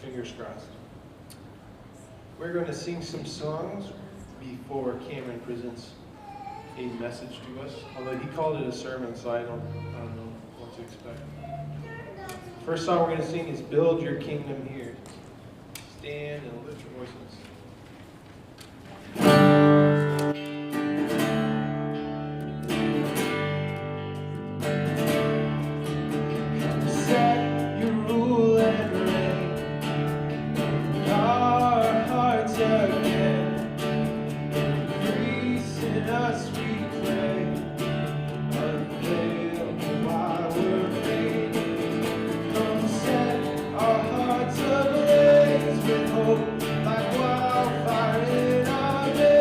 Fingers crossed. We're going to sing some songs before Cameron presents a message to us. Although he called it a sermon, so I don't know what to expect. First song we're going to sing is Build Your Kingdom Here. Stand and lift your voices. Like wildfire in our day.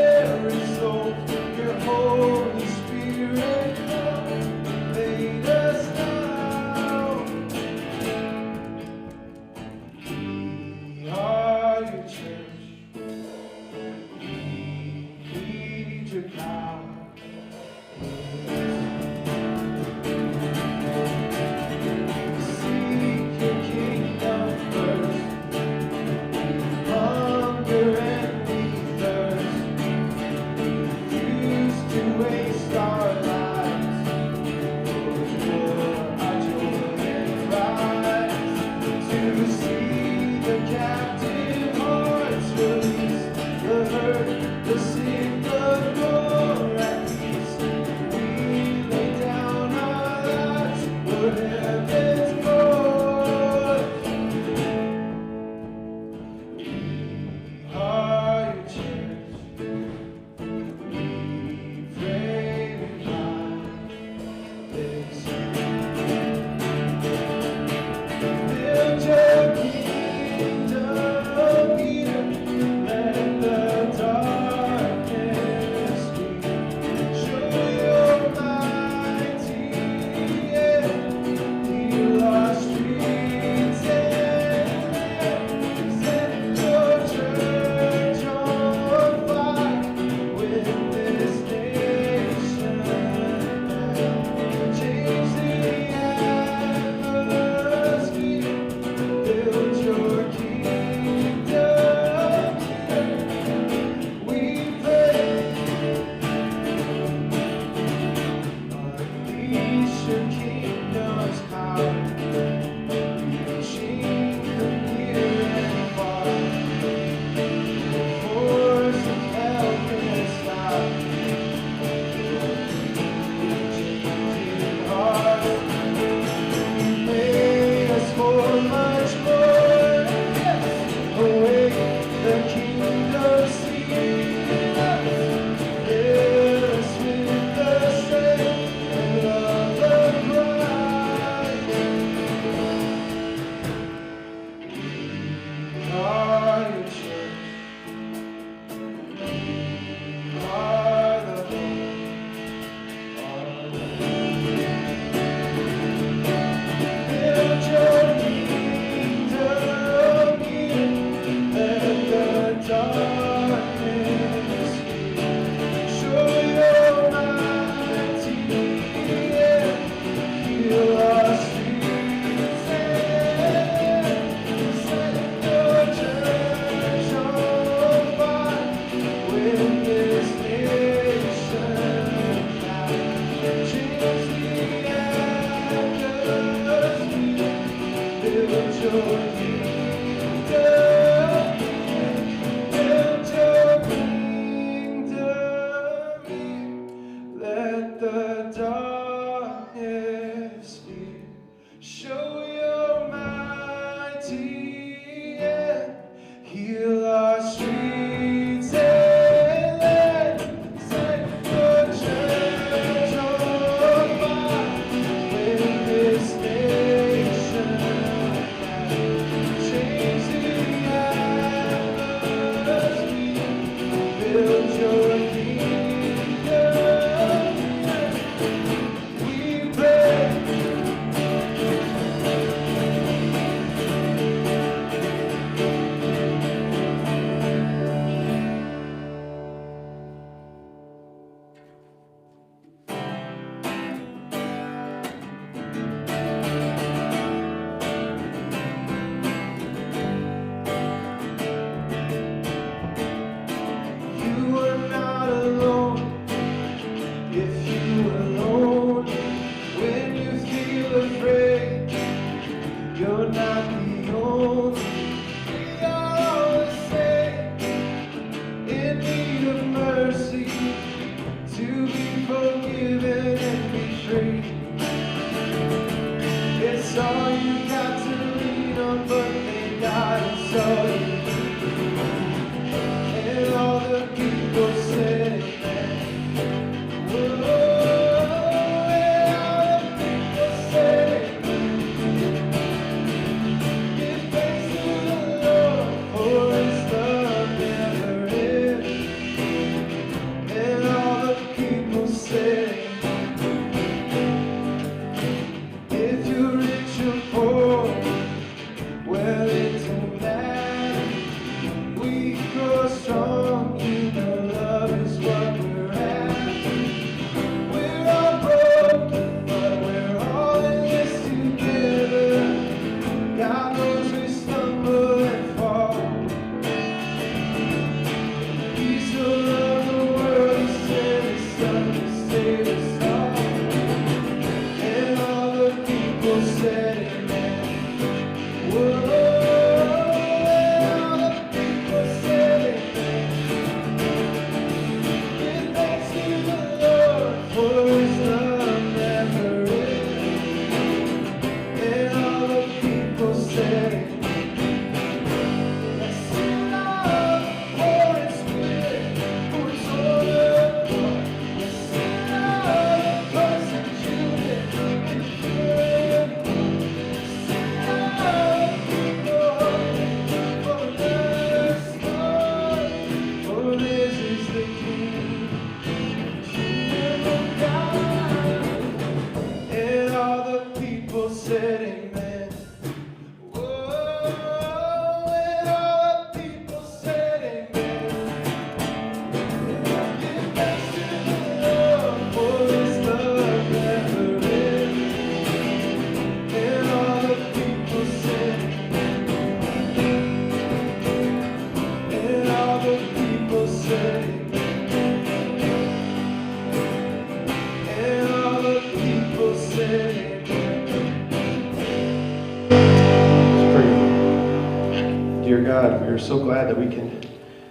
Dear God, we are so glad that we can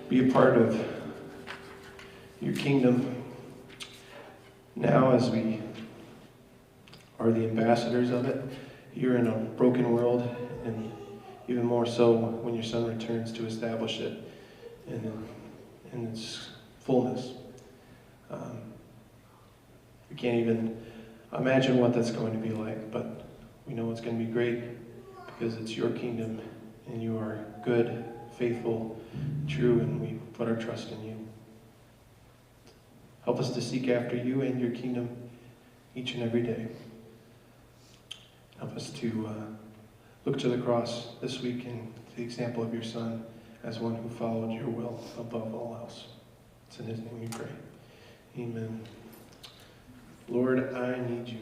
be a part of your kingdom now as we are the ambassadors of it here in a broken world, and even more so when your Son returns to establish it in its fullness. We can't even imagine what that's going to be like, but we know it's going to be great because it's your kingdom and you are good, faithful, true, and we put our trust in you. Help us to seek after you and your kingdom each and every day. Help us to look to the cross this week and the example of your Son as one who followed your will above all else. It's in his name we pray. Amen. Lord, I need you.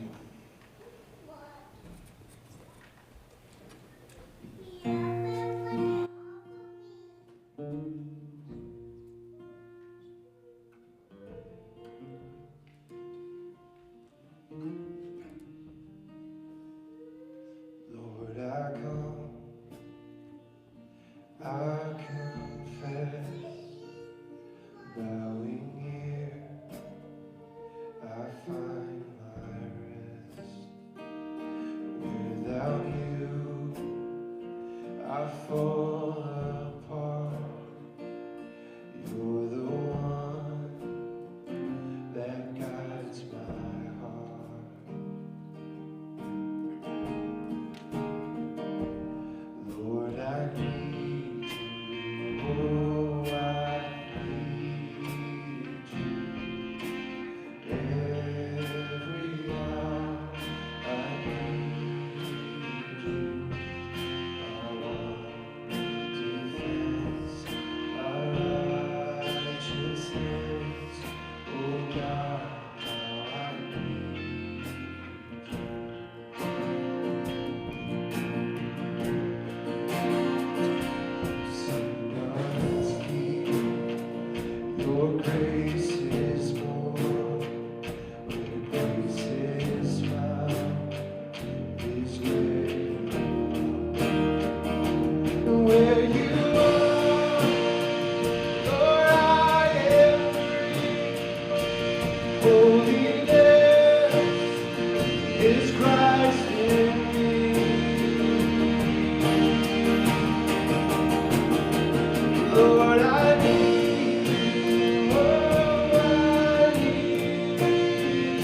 Lord, I come, I confess, bowing here, I find my rest. Without you, I fall apart. You're the one that guides my heart. Lord, I need you. Oh, I need you. Every hour I need you. I want to Lord, I need you. Oh, I need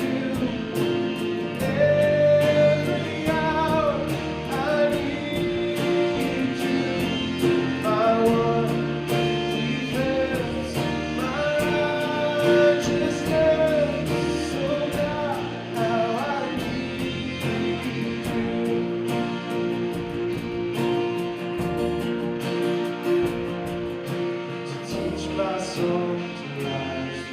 you. Every hour I need you. My one defense, my righteousness. Oh God, how I need you. So teach my soul to rise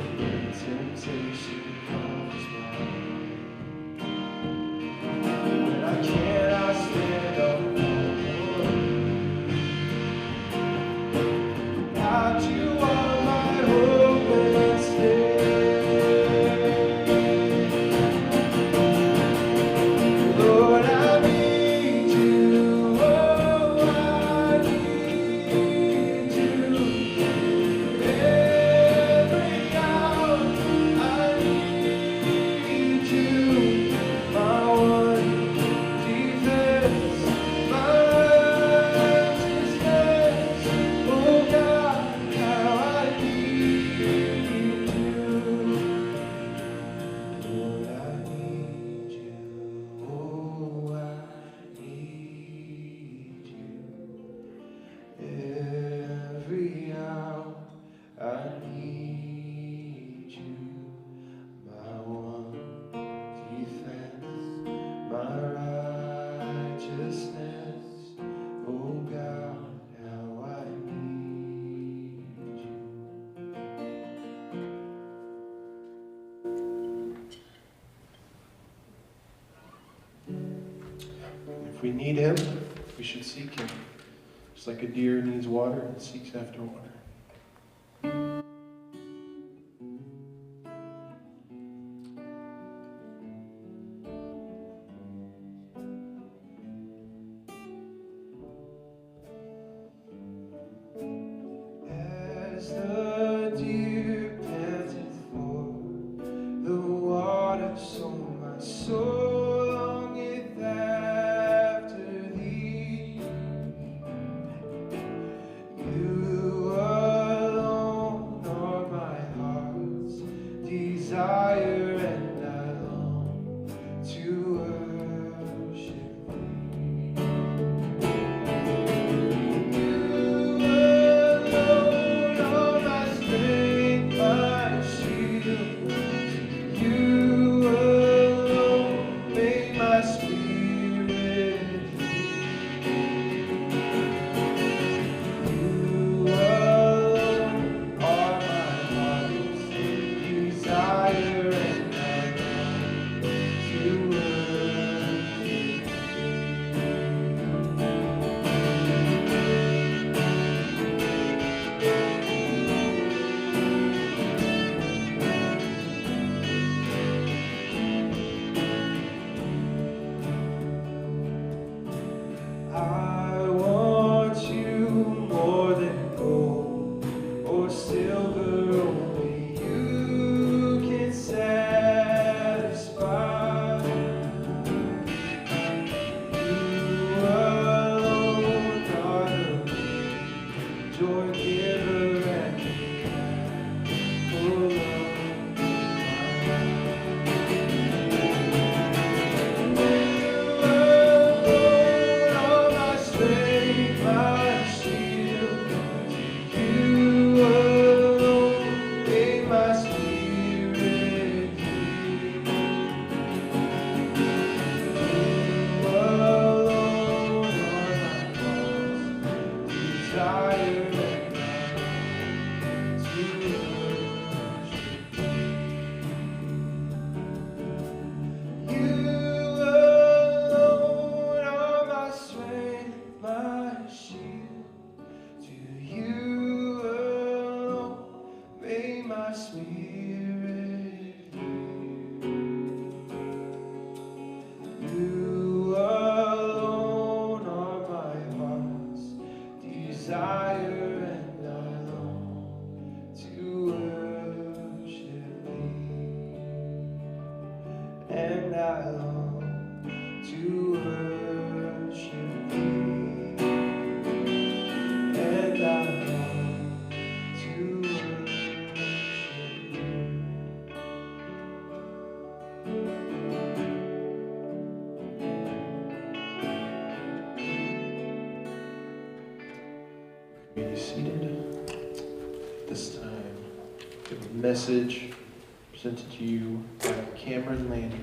when temptation comes my way. When I cannot stand up for God, you are my hope and stay. Lord, I need you. Oh, I need you. Every hour I need you. My one defense, my righteousness. Oh God, how I need you. Lord, I need you. Oh, I need you. Every hour I need you. My one defense, my righteousness. Oh God, how I need you. If we need him, we should seek him. Just like a deer needs water and seeks after water. As the deer panteth for the water, so my soul longeth after thee. You be seated. This time, we have a message presented to you by Cameron Landry.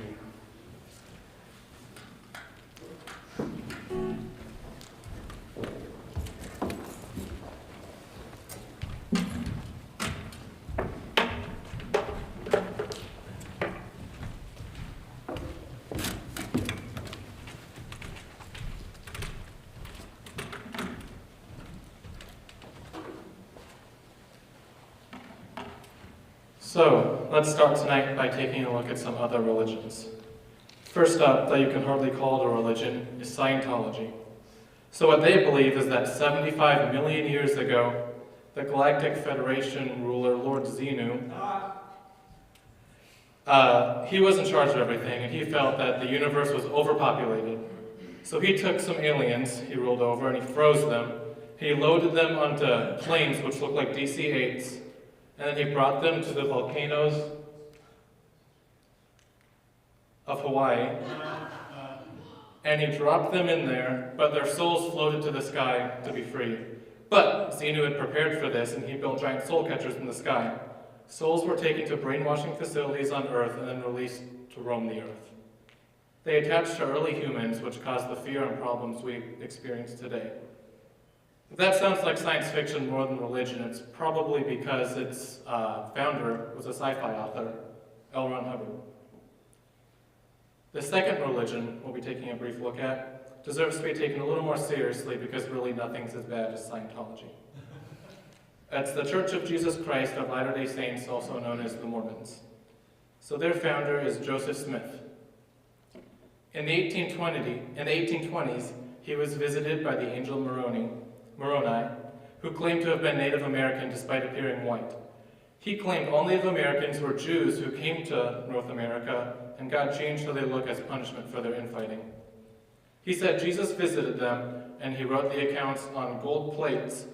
So, let's start tonight by taking a look at some other religions. First up, that you can hardly call it a religion, is Scientology. So what they believe is that 75 million years ago, the Galactic Federation ruler, Lord Xenu, he was in charge of everything, and he felt that the universe was overpopulated. So he took some aliens he ruled over, and he froze them. He loaded them onto planes which looked like DC-8s, and then he brought them to the volcanoes of Hawaii, and he dropped them in there, but their souls floated to the sky to be free. But Xenu had prepared for this, and he built giant soul catchers in the sky. Souls were taken to brainwashing facilities on Earth and then released to roam the Earth. They attached to early humans, which caused the fear and problems we experience today. If that sounds like science fiction more than religion, it's probably because its founder was a sci-fi author, L. Ron Hubbard. The second religion we'll be taking a brief look at deserves to be taken a little more seriously because really nothing's as bad as Scientology. It's the Church of Jesus Christ of Latter-day Saints, also known as the Mormons. So their founder is Joseph Smith. In the 1820s, he was visited by the angel Moroni, who claimed to have been Native American despite appearing white. He claimed all Native Americans were Jews who came to North America and got changed so they look as punishment for their infighting. He said Jesus visited them, and he wrote the accounts on gold plates,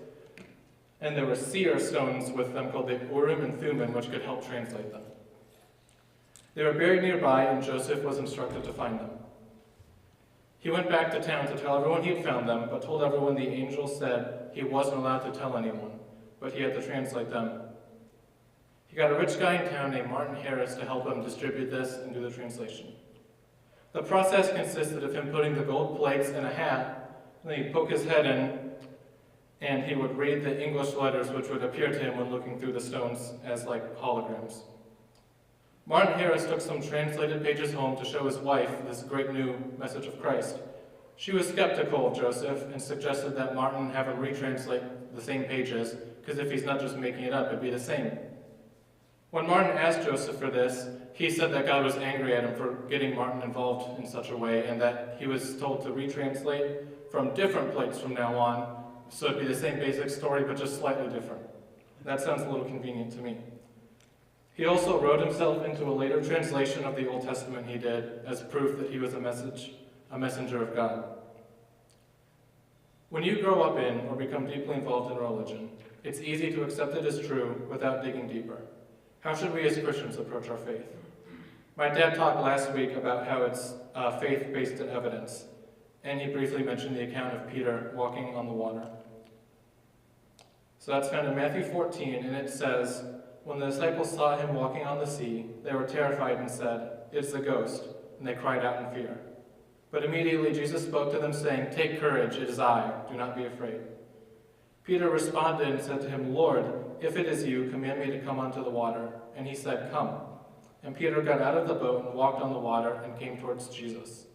and there were seer stones with them called the Urim and Thummim, which could help translate them. They were buried nearby, and Joseph was instructed to find them. He went back to town to tell everyone he had found them, but told everyone the angel said he wasn't allowed to tell anyone, but he had to translate them. He got a rich guy in town named Martin Harris to help him distribute this and do the translation. The process consisted of him putting the gold plates in a hat, and then he'd poke his head in, and he would read the English letters which would appear to him when looking through the stones as like holograms. Martin Harris took some translated pages home to show his wife this great new message of Christ. She was skeptical of Joseph and suggested that Martin have him retranslate the same pages, because if he's not just making it up, it'd be the same. When Martin asked Joseph for this, he said that God was angry at him for getting Martin involved in such a way, and that he was told to retranslate from different plates from now on, so it'd be the same basic story, but just slightly different. That sounds a little convenient to me. He also wrote himself into a later translation of the Old Testament he did as proof that he was a messenger of God. When you grow up in or become deeply involved in religion, it's easy to accept it as true without digging deeper. How should we as Christians approach our faith? My dad talked last week about how it's faith-based evidence, and he briefly mentioned the account of Peter walking on the water. So that's found in Matthew 14, and it says, "When the disciples saw him walking on the sea, they were terrified and said, 'It's a ghost,' and they cried out in fear. But immediately Jesus spoke to them, saying, 'Take courage, it is I, do not be afraid.' Peter responded and said to him, 'Lord, if it is you, command me to come onto the water.' And he said, 'Come.' And Peter got out of the boat and walked on the water and came towards Jesus.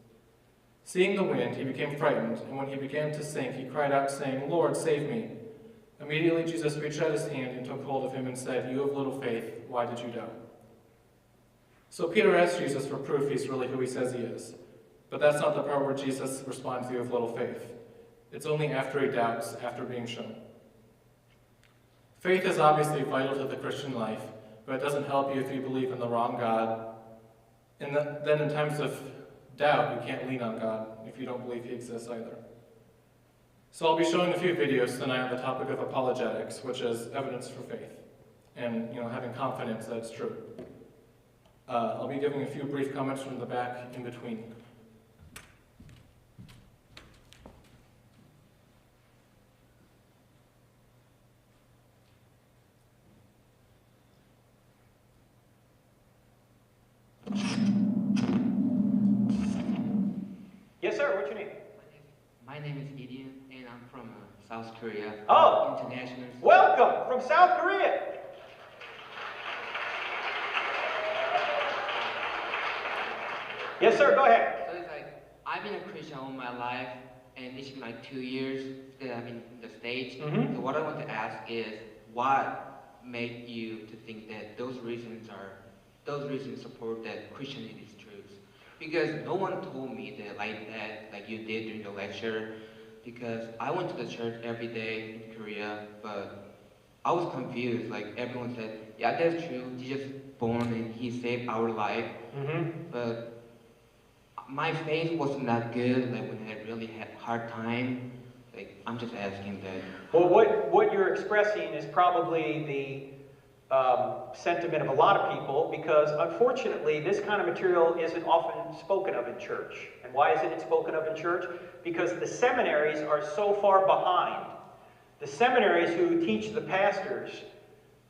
Seeing the wind, he became frightened, and when he began to sink, he cried out, saying, 'Lord, save me.' Immediately Jesus reached out his hand and took hold of him and said, 'You have little faith, why did you doubt?'" So Peter asked Jesus for proof he's really who he says he is. But that's not the part where Jesus responds, "You have little faith." It's only after he doubts, after being shown. Faith is obviously vital to the Christian life, but it doesn't help you if you believe in the wrong God. And then in times of doubt, you can't lean on God if you don't believe he exists either. So I'll be showing a few videos tonight on the topic of apologetics, which is evidence for faith, and having confidence that it's true. I'll be giving a few brief comments from the back in between. sir. What's your name? My name is Gideon, and I'm from South Korea. Oh, International. welcome from South Korea. Yes, sir. Go ahead. So it's like, I've been a Christian all my life, and it's been like 2 years that I've been in the States. Mhm. So what I want to ask is, what made you to think that those reasons support that Christianity is true? Because no one told me that like you did during the lecture. Because I went to the church every day in Korea, but I was confused. Like everyone said, yeah, that's true. Jesus born and he saved our life. But my faith wasn't that good. Like when I really had a hard time. Like I'm just asking that. Well, what you're expressing is probably the sentiment of a lot of people, because unfortunately this kind of material isn't often spoken of in church. And why isn't it spoken of in church? Because the seminaries are so far behind. The seminaries who teach the pastors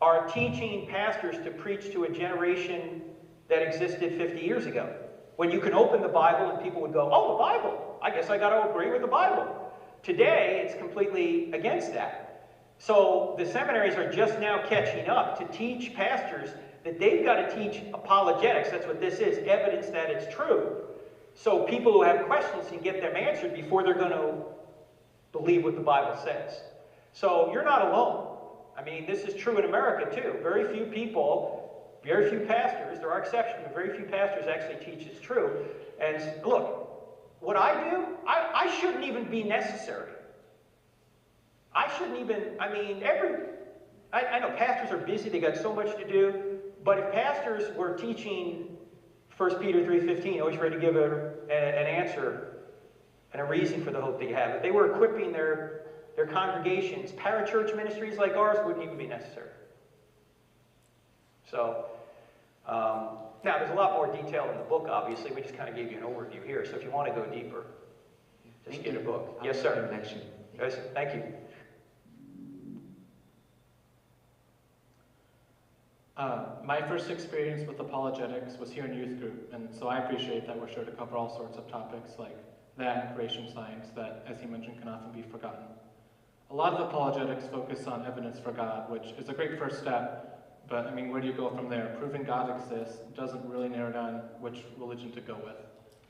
are teaching pastors to preach to a generation that existed 50 years ago. When you can open the Bible and people would go, oh, the Bible, I guess I got to agree with the Bible. Today, it's completely against that. So the seminaries are just now catching up to teach pastors that they've got to teach apologetics. That's what this is, evidence that it's true. So people who have questions can get them answered before they're going to believe what the Bible says. So you're not alone. I mean, this is true in America too. Very few people, very few pastors, there are exceptions, but very few pastors actually teach it's true. And look, what I do, I shouldn't even be necessary. I shouldn't even, I mean, I know pastors are busy, they got so much to do, but if pastors were teaching 1 Peter 3:15, always ready to give an answer and a reason for the hope that you have, if they were equipping their congregations, parachurch ministries like ours wouldn't even be necessary. So, now there's a lot more detail in the book, obviously. We just kind of gave you an overview here, so if you want to go deeper, just get a book. Yes, sir. Yes, thank you. My first experience with apologetics was here in youth group, and so I appreciate that we're sure to cover all sorts of topics like that and creation science that, as he mentioned, can often be forgotten. A lot of apologetics focus on evidence for God, which is a great first step, but I mean, where do you go from there? Proving God exists doesn't really narrow down which religion to go with.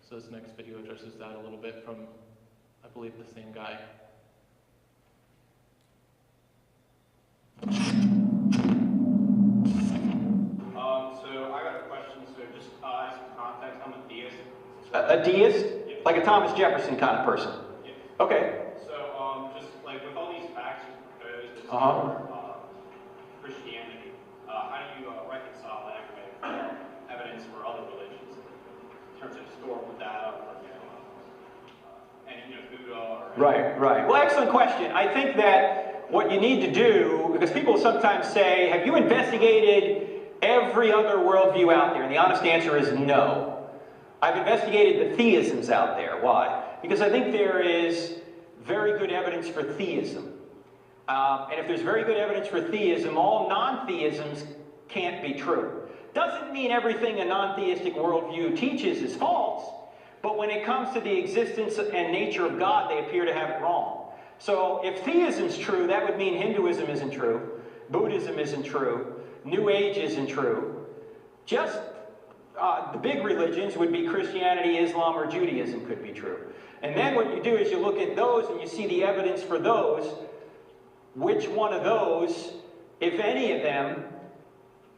So this next video addresses that a little bit from, I believe, the same guy. So I got a question. So just as some context, I'm a deist. A deist? Yeah. Like a Thomas Jefferson kind of person? Yeah. Okay. So just like with all these facts you proposed as Christianity, how do you reconcile that with evidence for other religions in terms of historical data or any Buddha or Right. Well, excellent question. I think that what you need to do, because people sometimes say, have you investigated every other worldview out there? And the honest answer is no. I've investigated the theisms out there. Why? Because I think there is very good evidence for theism. And if there's very good evidence for theism, all non-theisms can't be true. Doesn't mean everything a non-theistic worldview teaches is false, but when it comes to the existence and nature of God, they appear to have it wrong. So if theism's true, that would mean Hinduism isn't true, Buddhism isn't true, New Age isn't true. Just the big religions would be Christianity, Islam, or Judaism could be true. And then what you do is you look at those and you see the evidence for those. Which one of those, if any of them,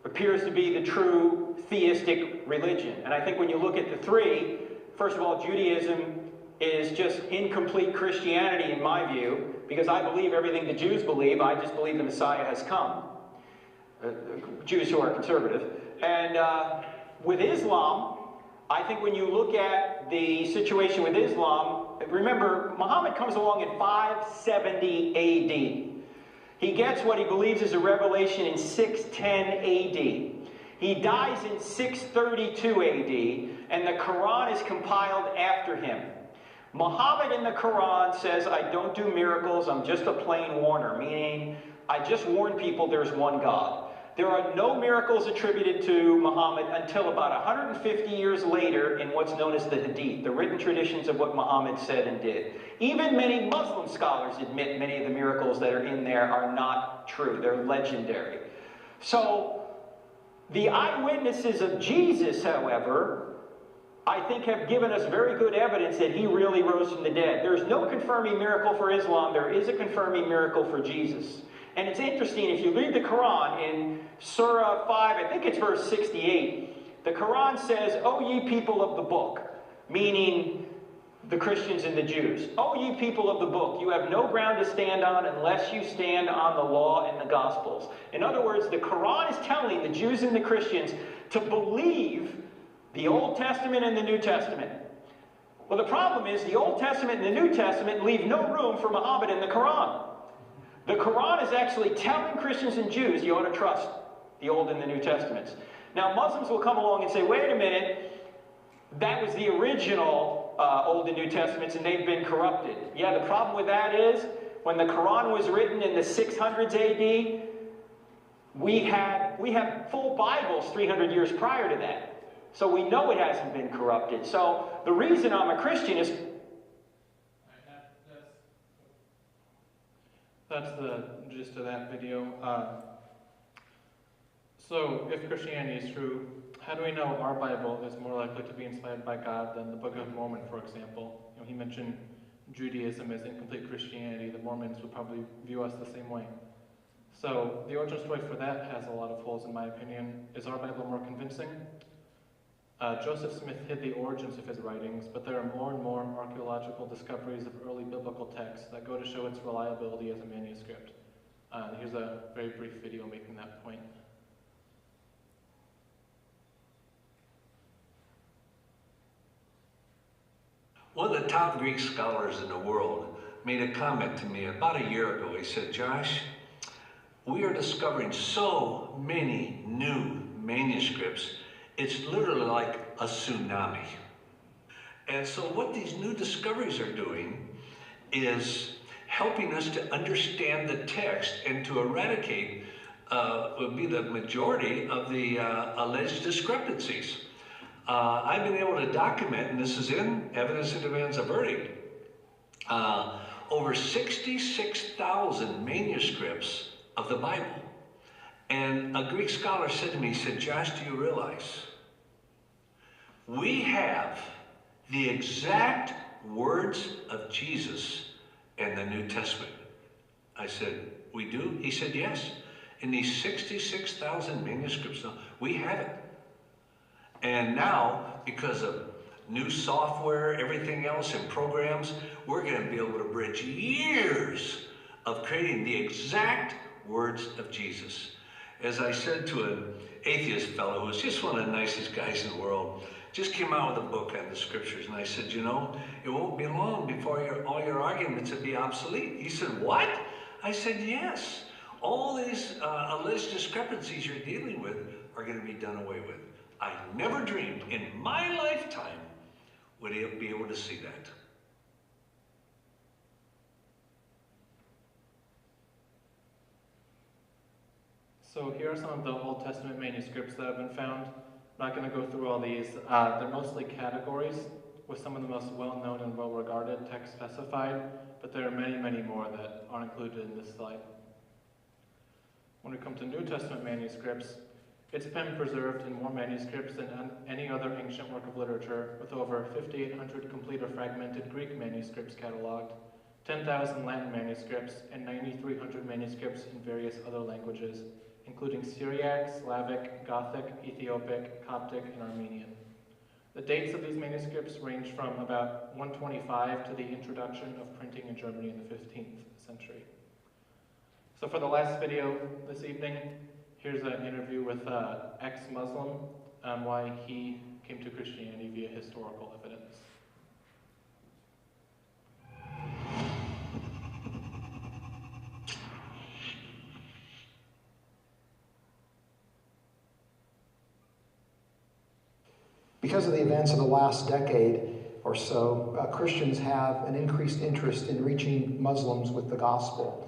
appears to be the true theistic religion? And I think when you look at the three, first of all, Judaism is just incomplete Christianity in my view, because I believe everything the Jews believe. I just believe the Messiah has come. Jews who are conservative. And with Islam, I think when you look at the situation with Islam, remember, Muhammad comes along in 570 AD. He gets what he believes is a revelation in 610 AD. He dies in 632 AD, and the Quran is compiled after him. Muhammad in the Quran says, I don't do miracles, I'm just a plain warner, meaning I just warn people there's one God. There are no miracles attributed to Muhammad until about 150 years later in what's known as the Hadith, the written traditions of what Muhammad said and did. Even many Muslim scholars admit many of the miracles that are in there are not true. They're legendary. So, the eyewitnesses of Jesus, however, I think have given us very good evidence that he really rose from the dead. There's no confirming miracle for Islam. There is a confirming miracle for Jesus. And it's interesting, if you read the Quran in Surah 5, I think it's verse 68, the Quran says, "O ye people of the book," meaning the Christians and the Jews. "O ye people of the book, you have no ground to stand on unless you stand on the law and the Gospels." In other words, the Quran is telling the Jews and the Christians to believe the Old Testament and the New Testament. Well, the problem is the Old Testament and the New Testament leave no room for Muhammad in the Quran. The Quran is actually telling Christians and Jews you ought to trust the Old and the New Testaments. Now, Muslims will come along and say, wait a minute, that was the original Old and New Testaments and they've been corrupted. Yeah, the problem with that is when the Quran was written in the 600s AD, we have full Bibles 300 years prior to that. So we know it hasn't been corrupted. So the reason I'm a Christian is... That's the gist of that video. So if Christianity is true, how do we know our Bible is more likely to be inspired by God than the Book of Mormon, for example? You know, he mentioned Judaism as incomplete Christianity. The Mormons would probably view us the same way. So the origin story for that has a lot of holes, in my opinion. Is our Bible more convincing? Joseph Smith hid the origins of his writings, but there are more and more archaeological discoveries of early biblical texts that go to show its reliability as a manuscript. Here's a very brief video making that point. One of the top Greek scholars in the world made a comment to me about a year ago. He said, "Josh, we are discovering so many new manuscripts. It's literally like a tsunami." And so what these new discoveries are doing is helping us to understand the text and to eradicate would be the majority of the alleged discrepancies. I've been able to document, and this is in Evidence that Demands a Verdict, over 66,000 manuscripts of the Bible. And a Greek scholar said to me, he said, "Josh, do you realize we have the exact words of Jesus in the New Testament?" I said, "We do?" He said, "Yes. In these 66,000 manuscripts, we have it." And now, because of new software, everything else, and programs, we're going to be able to bridge years of creating the exact words of Jesus. As I said to an atheist fellow who's just one of the nicest guys in the world, just came out with a book on the scriptures, and I said, "You know, it won't be long before all your arguments will be obsolete." He said, "What?" I said, "Yes. All these alleged discrepancies you're dealing with are going to be done away with." I never dreamed in my lifetime would I be able to see that. So here are some of the Old Testament manuscripts that have been found. I'm not going to go through all these. They're mostly categories with some of the most well-known and well-regarded texts specified, but there are many, many more that aren't included in this slide. When we come to New Testament manuscripts, it's been preserved in more manuscripts than any other ancient work of literature, with over 5,800 complete or fragmented Greek manuscripts cataloged, 10,000 Latin manuscripts, and 9,300 manuscripts in various other languages, including Syriac, Slavic, Gothic, Ethiopic, Coptic, and Armenian. The dates of these manuscripts range from about 125 to the introduction of printing in Germany in the 15th century. So for the last video this evening, here's an interview with an ex-Muslim on why he came to Christianity via historical evidence. Because of the events of the last decade or so, Christians have an increased interest in reaching Muslims with the gospel.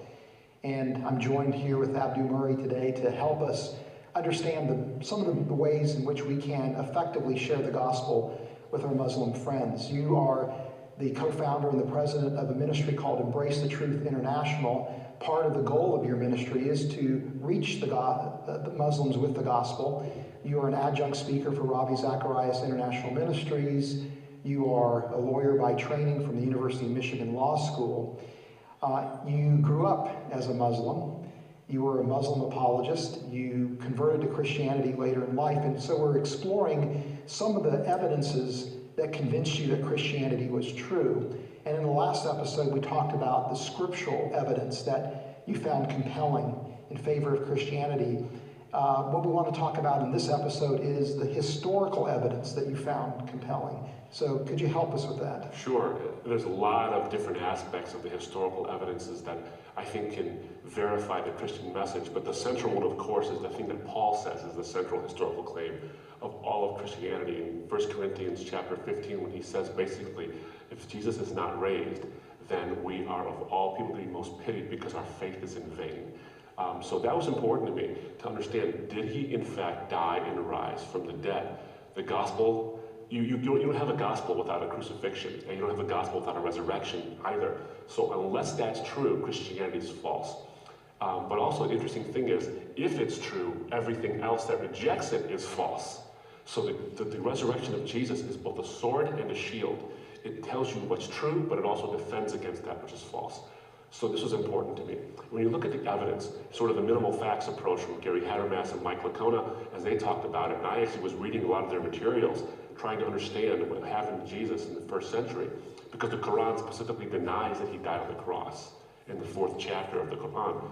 And I'm joined here with Abdu Murray today to help us understand some of the ways in which we can effectively share the gospel with our Muslim friends. You are the co-founder and the president of a ministry called Embrace the Truth International. Part of the goal of your ministry is to reach the Muslims with the gospel. You are an adjunct speaker for Ravi Zacharias International Ministries. You are a lawyer by training from the University of Michigan Law School. You grew up as a Muslim. You were a Muslim apologist. You converted to Christianity later in life. And so we're exploring some of the evidences that convinced you that Christianity was true. And in the last episode, we talked about the scriptural evidence that you found compelling in favor of Christianity. What we want to talk about in this episode is the historical evidence that you found compelling. So could you help us with that? Sure. There's a lot of different aspects of the historical evidences that I think can verify the Christian message, but the central one, of course, is the thing that Paul says is the central historical claim of all of Christianity in 1 Corinthians chapter 15, when he says basically, if Jesus is not raised, then we are of all people to be most pitied because our faith is in vain. So that was important to me to understand, did he in fact die and rise from the dead? The gospel, you don't have a gospel without a crucifixion, and you don't have a gospel without a resurrection either. So unless that's true, Christianity is false. But also an interesting thing is, if it's true, everything else that rejects it is false. So the resurrection of Jesus is both a sword and a shield. It tells you what's true, but it also defends against that which is false. So this was important to me. When you look at the evidence, sort of the minimal facts approach from Gary Habermas and Mike Lacona, as they talked about it, and I actually was reading a lot of their materials, trying to understand what happened to Jesus in the first century, because the Quran specifically denies that he died on the cross in the 4th chapter of the Quran.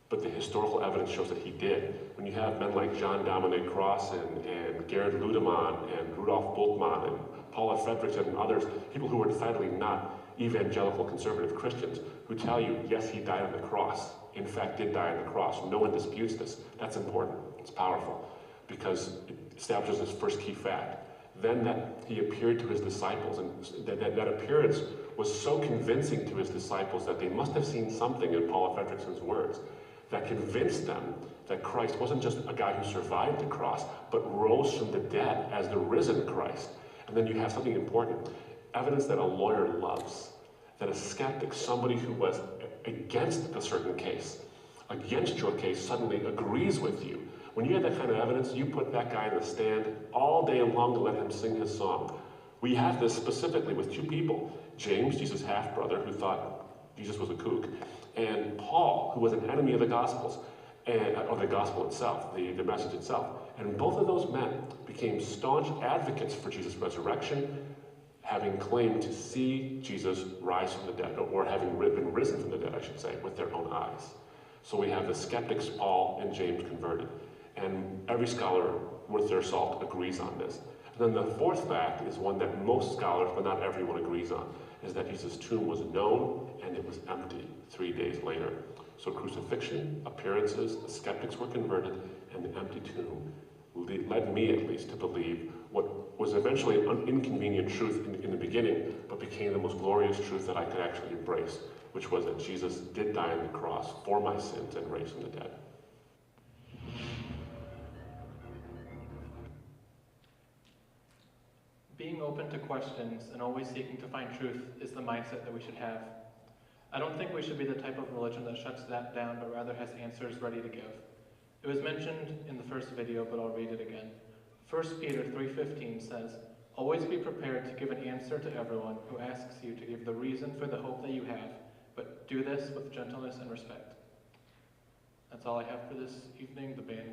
But the historical evidence shows that he did. When you have men like John Dominic Cross and Gerhard Ludemann and Rudolf Bultmann and Paula Fredrickson and others, people who are decidedly not evangelical conservative Christians, who tell you, yes, he died on the cross. In fact, did die on the cross. No one disputes this. That's important. It's powerful because it establishes this first key fact. Then that he appeared to his disciples, and that appearance was so convincing to his disciples that they must have seen something, in Paula Fredrickson's words, that convinced them that Christ wasn't just a guy who survived the cross, but rose from the dead as the risen Christ. And then you have something important, evidence that a lawyer loves, that a skeptic, somebody who was against a certain case, against your case, suddenly agrees with you. When you have that kind of evidence, you put that guy in the stand all day long to let him sing his song. We have this specifically with two people, James, Jesus' half-brother, who thought Jesus was a kook, and Paul, who was an enemy of the Gospels, or the Gospel itself, the message itself. And both of those men became staunch advocates for Jesus' resurrection, having claimed to see Jesus rise from the dead, or having been risen from the dead, I should say, with their own eyes. So we have the skeptics, Paul and James, converted. And every scholar worth their salt agrees on this. And then the fourth fact is one that most scholars, but not everyone, agrees on, is that Jesus' tomb was known and it was empty 3 days later. So crucifixion, appearances, the skeptics were converted, and the empty tomb led me, at least, to believe what was eventually an inconvenient truth in the beginning, but became the most glorious truth that I could actually embrace, which was that Jesus did die on the cross for my sins and raised from the dead. Being open to questions and always seeking to find truth is the mindset that we should have. I don't think we should be the type of religion that shuts that down, but rather has answers ready to give. It was mentioned in the first video, but I'll read it again. 1 Peter 3:15 says, "Always be prepared to give an answer to everyone who asks you to give the reason for the hope that you have, but do this with gentleness and respect." That's all I have for this evening. The band